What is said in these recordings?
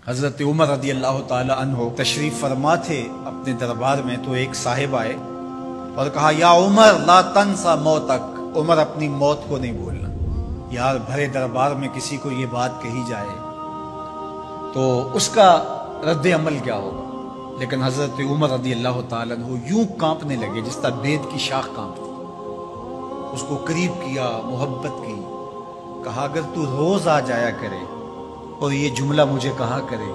حضرت عمر رضی اللہ تعالی عنہ تشریف فرما تھے اپنے دربار میں، تو ایک صاحب آئے اور کہا یا عمر لا تنسا موتک، عمر اپنی موت کو نہیں بھولنا۔ یار بھرے دربار میں کسی کو یہ بات کہی جائے تو اس کا رد عمل کیا ہوگا، لیکن حضرت عمر رضی اللہ تعالی عنہ یوں کانپنے لگے جس طرح بید کی شاخ کانپتی۔ اس کو قریب کیا، محبت کی، کہا اگر تو روز آ جایا کرے اور یہ جملہ مجھے کہا کرے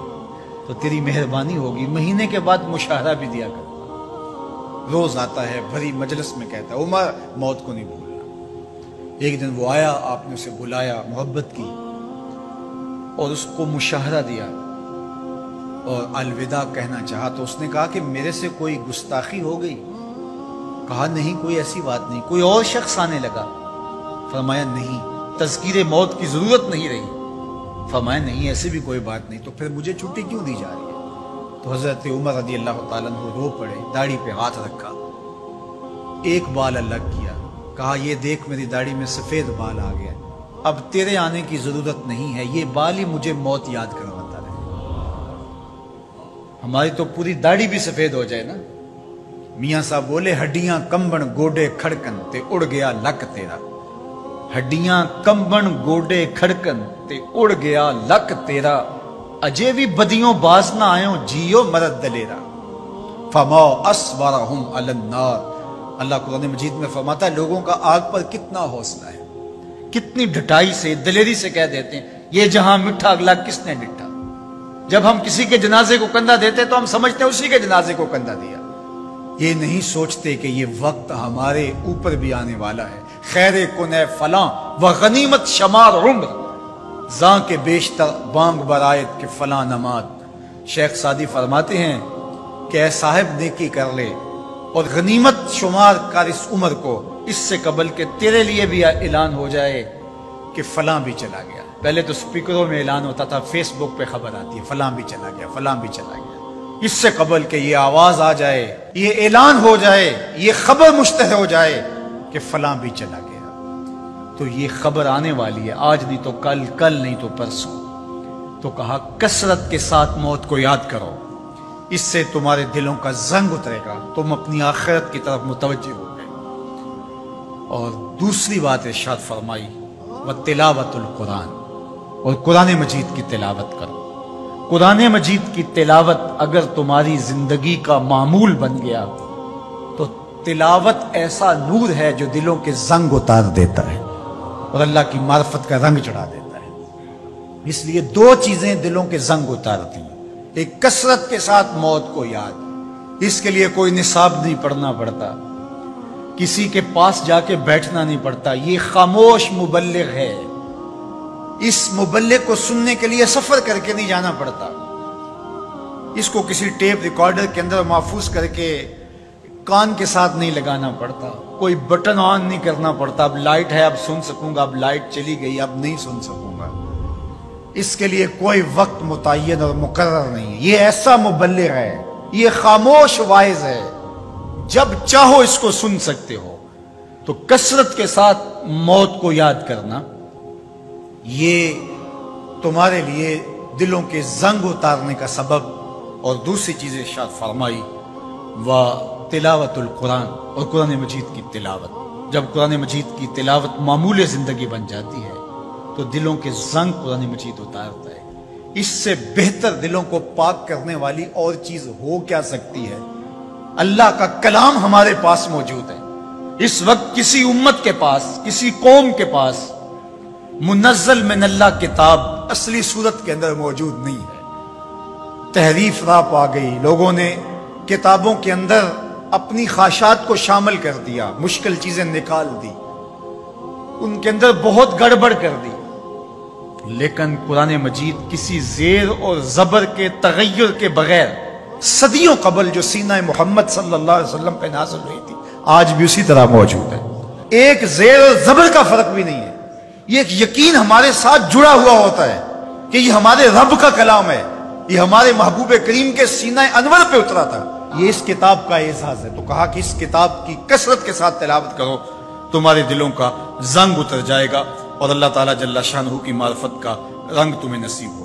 تو تیری مہربانی ہوگی، مہینے کے بعد مشاہرہ بھی دیا کر۔ روز آتا ہے، بھری مجلس میں کہتا ہے عمر موت کو نہیں بھولنا۔ ایک دن وہ آیا، آپ نے اسے بلایا، محبت کی اور اس کو مشاہرہ دیا اور الوداع کہنا چاہا تو اس نے کہا کہ میرے سے کوئی گستاخی ہو گئی؟ کہا نہیں، کوئی ایسی بات نہیں۔ کوئی اور شخص آنے لگا؟ فرمایا نہیں۔ تذکیر موت کی ضرورت نہیں رہی؟ فرمایا نہیں، ایسی بھی کوئی بات نہیں۔ تو پھر مجھے چھٹی کیوں دی جا رہی ہے؟ تو حضرت عمر رضی اللہ تعالیٰ عنہ رو پڑے، داڑھی پہ ہاتھ رکھا، ایک بال الگ کیا، کہا یہ دیکھ میری داڑھی میں سفید بال آ گیا، اب تیرے آنے کی ضرورت نہیں ہے، یہ بال ہی مجھے موت یاد کرواتا رہے۔ ہماری تو پوری داڑھی بھی سفید ہو جائے نا۔ میاں صاحب بولے ہڈیاں کمبن گوڈے کھڑکن تے اڑ گیا لک تیرا، ہڈیاں کمبن گوڈے کھڑکن تے اڑ گیا لک تیرا، اجے بھی بدیوں باز نہ آئیں جیو مرد دلیرا، فما اصبرہم علی النار۔ اللہ قرآن مجید میں فرماتا ہے لوگوں کا آگ پر کتنا حوصلہ ہے، کتنی ڈٹائی سے، دلیری سے کہہ دیتے ہیں یہ جہاں مٹھا اگلا کس نے ڈٹا۔ جب ہم کسی کے جنازے کو کندھا دیتے تو ہم سمجھتے ہیں اسی کے جنازے کو کندھا دیا، یہ نہیں سوچتے کہ یہ وقت ہمارے اوپر بھی آنے والا ہے۔ خیر کن فلاں و غنیمت شمار عمر، زاں کے بیشتر بانگ برایت کے فلاں نمات۔ شیخ سعدی فرماتے ہیں کہ اے صاحب نیکی کر لے اور غنیمت شمار کر اس عمر کو، اس سے قبل کہ تیرے لیے بھی اعلان ہو جائے کہ فلاں بھی چلا گیا۔ پہلے تو سپیکروں میں اعلان ہوتا تھا، فیس بک پہ خبر آتی ہے فلاں بھی چلا گیا، فلاں بھی چلا گیا۔ اس سے قبل کہ یہ آواز آ جائے، یہ اعلان ہو جائے، یہ خبر مشتہر ہو جائے کہ فلاں بھی چلا گیا، تو یہ خبر آنے والی ہے، آج نہیں تو کل، کل نہیں تو پرسوں۔ تو کہا کثرت کے ساتھ موت کو یاد کرو، اس سے تمہارے دلوں کا زنگ اترے گا، تم اپنی آخرت کی طرف متوجہ ہو گئے۔ اور دوسری بات ارشاد فرمائی وَتِلَاوَةُ الْقُرْآنِ، اور قرآن مجید کی تلاوت کرو۔ قرآن مجید کی تلاوت اگر تمہاری زندگی کا معمول بن گیا تو تلاوت ایسا نور ہے جو دلوں کے زنگ اتار دیتا ہے اور اللہ کی معرفت کا رنگ چڑھا دیتا ہے۔ اس لیے دو چیزیں دلوں کے زنگ اتارتی ہیں، ایک کثرت کے ساتھ موت کو یاد، اس کے لیے کوئی نصاب نہیں پڑھنا پڑتا، کسی کے پاس جا کے بیٹھنا نہیں پڑتا، یہ خاموش مبلغ ہے، اس مبلغ کو سننے کے لیے سفر کر کے نہیں جانا پڑتا، اس کو کسی ٹیپ ریکارڈر کے اندر محفوظ کر کے کان کے ساتھ نہیں لگانا پڑتا، کوئی بٹن آن نہیں کرنا پڑتا، اب لائٹ ہے اب سن سکوں گا، اب لائٹ چلی گئی اب نہیں سن سکوں گا، اس کے لیے کوئی وقت متعین اور مقرر نہیں ہے۔ یہ ایسا مبلغ ہے، یہ خاموش واعظ ہے، جب چاہو اس کو سن سکتے ہو۔ تو کثرت کے ساتھ موت کو یاد کرنا یہ تمہارے لیے دلوں کے زنگ اتارنے کا سبب۔ اور دوسری چیز ارشاد فرمائی وَتِلَاوَةُ الْقُرْآنِ، اور قرآن مجید کی تلاوت۔ جب قرآن مجید کی تلاوت معمول زندگی بن جاتی ہے تو دلوں کے زنگ قرآن مجید اتارتا ہے۔ اس سے بہتر دلوں کو پاک کرنے والی اور چیز ہو کیا سکتی ہے؟ اللہ کا کلام ہمارے پاس موجود ہے۔ اس وقت کسی امت کے پاس، کسی قوم کے پاس منزل من اللہ کتاب اصلی صورت کے اندر موجود نہیں ہے۔ تحریف راہ پا گئی، لوگوں نے کتابوں کے اندر اپنی خواہشات کو شامل کر دیا، مشکل چیزیں نکال دی، ان کے اندر بہت گڑبڑ کر دی، لیکن قرآن مجید کسی زیر اور زبر کے تغیر کے بغیر صدیوں قبل جو سینہ محمد صلی اللہ علیہ وسلم پہ نازل ہوئی تھی آج بھی اسی طرح موجود ہے۔ ایک زیر اور زبر کا فرق بھی نہیں ہے، یہ ایک یقین ہمارے ساتھ جڑا ہوا ہوتا ہے کہ یہ ہمارے رب کا کلام ہے، یہ ہمارے محبوب کریم کے سینہ انور پہ اترا تھا، یہ اس کتاب کا اعزاز ہے۔ تو کہا کہ اس کتاب کی کثرت کے ساتھ تلاوت کرو، تمہارے دلوں کا زنگ اتر جائے گا اور اللہ تعالیٰ جل شانہ کی معرفت کا رنگ تمہیں نصیب ہو۔